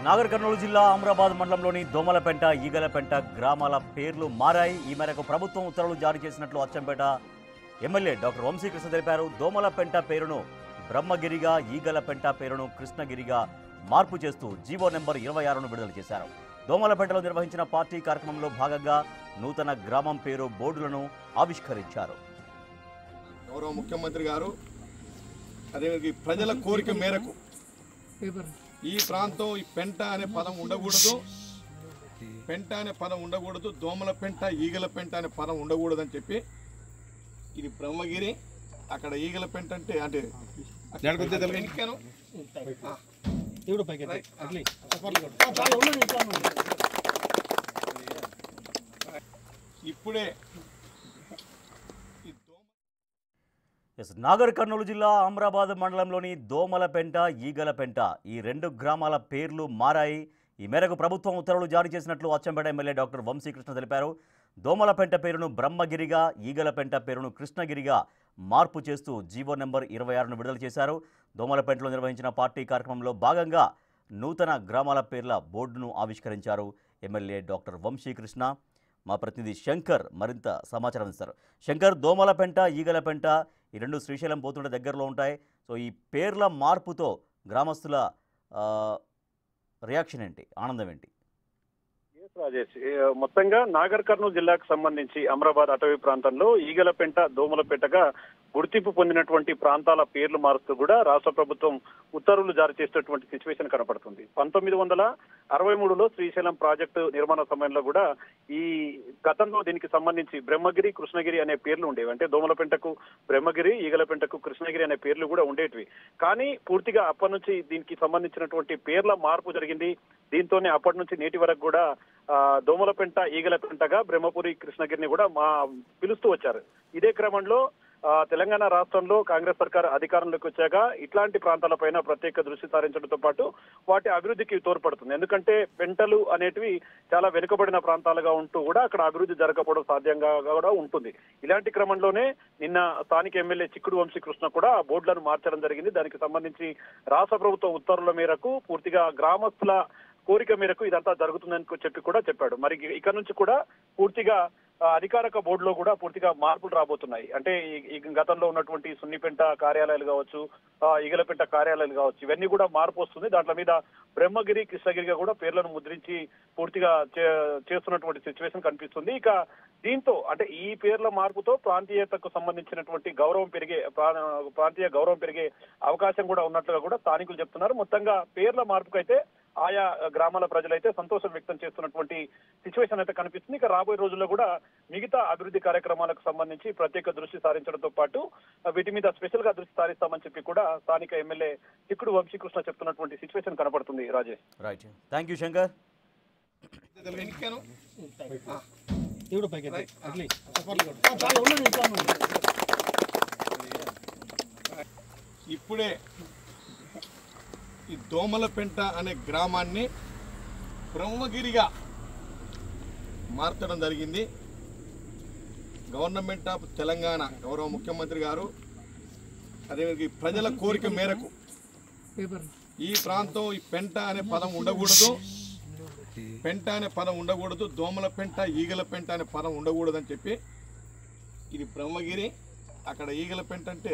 నాగర్ కర్నూలు జిల్లా అమరాబాద్ మండలంలోని దోమలపెంట ఈగలపెంట గ్రామాల పేర్లు మారాయి. ఈ మేరకు ప్రభుత్వం ఉత్తర్వులు జారీ చేసినట్లు అచ్చంపేట ఎమ్మెల్యే డాక్టర్ వంశీకృష్ణ తెలిపారు. దోమలపెంట పేరును బ్రహ్మగిరిగా, ఈగలపెంట పేరును కృష్ణగిరిగా మార్పు చేస్తూ జీవో నెంబర్ 26ను విడుదల చేశారు. దోమలపెంటలో నిర్వహించిన పార్టీ కార్యక్రమంలో భాగంగా నూతన గ్రామం పేరు బోర్డులను ఆవిష్కరించారు. గౌరవ ముఖ్యమంత్రి గారు అదే ప్రజల కోరిక మేరకు ఈ ప్రాంతం ఈ పెంట అనే పదం ఉండకూడదు, పెంట అనే పదం ఉండకూడదు, దోమల పెంట ఈగల పెంట అనే పదం ఉండకూడదని చెప్పి ఇది బ్రహ్మగిరి, అక్కడ ఈగల పెంట అంటే ఇప్పుడే నాగర్ కర్నూలు జిల్లా అమరాబాద్ మండలంలోని దోమలపెంట ఈగలపెంట ఈ రెండు గ్రామాల పేర్లు మారాయి. ఈ మేరకు ప్రభుత్వం ఉత్తర్వులు జారీ చేసినట్లు అచ్చంపేట ఎమ్మెల్యే డాక్టర్ వంశీకృష్ణ తెలిపారు. దోమలపెంట పేరును బ్రహ్మగిరిగా, ఈగలపెంట పేరును కృష్ణగిరిగా మార్పు చేస్తూ జీవో నెంబర్ 26ను విడుదల చేశారు. దోమలపెంటలో నిర్వహించిన పార్టీ కార్యక్రమంలో భాగంగా నూతన గ్రామాల పేర్ల బోర్డును ఆవిష్కరించారు ఎమ్మెల్యే డాక్టర్ వంశీకృష్ణ. మా ప్రతినిధి శంకర్ మరింత సమాచారం ఇస్తారు. శంకర్, దోమలపెంట ఈగలపెంట ఈ రెండు శ్రీశైలం పోతుంటే దగ్గరలో ఉంటాయి. సో ఈ పేర్ల మార్పుతో గ్రామస్తుల రియాక్షన్ ఏంటి, ఆనందం ఏంటి? రాజేష్, మొత్తంగా నాగర్ కర్నూలు జిల్లాకు సంబంధించి అమరాబాద్ అటవీ ప్రాంతంలో ఈగలపెంట, దోమలపెంటగా గుర్తింపు పొందినటువంటి ప్రాంతాల పేర్లు మారుస్తూ కూడా రాష్ట్ర ప్రభుత్వం ఉత్తర్వులు జారీ చేసేటువంటి సిచ్యువేషన్ కనపడుతుంది. 1963లో శ్రీశైలం ప్రాజెక్టు నిర్మాణ సమయంలో కూడా ఈ గతంలో దీనికి సంబంధించి బ్రహ్మగిరి, కృష్ణగిరి అనే పేర్లు ఉండేవి. అంటే దోమలపెంటకు బ్రహ్మగిరి, ఈగలపెంటకు కృష్ణగిరి అనే పేర్లు కూడా ఉండేటివి. కానీ పూర్తిగా అప్పటి నుంచి దీనికి సంబంధించినటువంటి పేర్ల మార్పు జరిగింది. దీంతోనే అప్పటి నుంచి నేటి వరకు కూడా దోమలపెంట, ఈగలపెంటగా బ్రహ్మపురి, కృష్ణగిరిని కూడా పిలుస్తూ వచ్చారు. ఇదే క్రమంలో తెలంగాణ రాష్ట్రంలో కాంగ్రెస్ సర్కార్ అధికారంలోకి వచ్చాక ఇట్లాంటి ప్రాంతాలపైన ప్రత్యేక దృష్టి సారించడంతో పాటు వాటి అభివృద్ధికి తోడ్పడుతుంది. ఎందుకంటే పెంటలు అనేటివి చాలా వెనుకబడిన ప్రాంతాలుగా ఉంటూ కూడా అక్కడ అభివృద్ధి జరగకపోవడం సాధ్యంగా కూడా ఉంటుంది. ఇలాంటి క్రమంలోనే నిన్న స్థానిక ఎమ్మెల్యే చిక్కుడు వంశీకృష్ణ కూడా బోర్డులను మార్చడం జరిగింది. దానికి సంబంధించి రాష్ట్ర ప్రభుత్వ ఉత్తర్వుల మేరకు పూర్తిగా గ్రామస్తుల కోరిక మేరకు ఇదంతా జరుగుతుందని చెప్పి కూడా చెప్పాడు. మరి ఇక నుంచి కూడా పూర్తిగా అధికారిక బోర్డులో కూడా పూర్తిగా మార్పులు రాబోతున్నాయి. అంటే ఈ గతంలో ఉన్నటువంటి సున్నిపెంట కార్యాలయాలు కావచ్చు, ఈగలపెంట కార్యాలయాలు కావచ్చు, ఇవన్నీ కూడా మార్పు వస్తుంది. దాంట్లో మీద బ్రహ్మగిరి, కృష్ణగిరిగా కూడా పేర్లను ముద్రించి పూర్తిగా చేస్తున్నటువంటి సిచ్యువేషన్ కనిపిస్తుంది. ఇక దీంతో అంటే ఈ పేర్ల మార్పుతో ప్రాంతీయతకు సంబంధించినటువంటి ప్రాంతీయ గౌరవం పెరిగే అవకాశం కూడా ఉన్నట్లుగా కూడా స్థానికులు చెప్తున్నారు. మొత్తంగా పేర్ల మార్పుకైతే ఆయా గ్రామాల ప్రజలైతే సంతోషం వ్యక్తం చేస్తున్నటువంటి సిచ్యువేషన్ అయితే కనిపిస్తుంది. ఇక రాబోయే రోజుల్లో కూడా మిగతా అభివృద్ధి కార్యక్రమాలకు సంబంధించి ప్రత్యేక దృష్టి సారించడంతో పాటు వీటి మీద స్పెషల్ గా దృష్టి సారిస్తామని చెప్పి కూడా స్థానిక ఎమ్మెల్యే చిక్కుడు వంశీకృష్ణ చెప్తున్నటువంటి సిచ్యువేషన్ కనపడుతుంది. Rajesh, right, thank you Shankar. ఇప్పుడే ఈ దోమలపెంట అనే గ్రామాన్ని బ్రహ్మగిరిగా మార్చడం జరిగింది. గవర్నమెంట్ ఆఫ్ తెలంగాణ గౌరవ ముఖ్యమంత్రి గారు అదే ప్రజల కోరిక మేరకు ఈ ప్రాంతం ఈ పెంట అనే పదం ఉండకూడదు, పెంట అనే పదం ఉండకూడదు, దోమల పెంట ఈగల పెంట అనే పదం ఉండకూడదని చెప్పి ఇది బ్రహ్మగిరి, అక్కడ ఈగల పెంట అంటే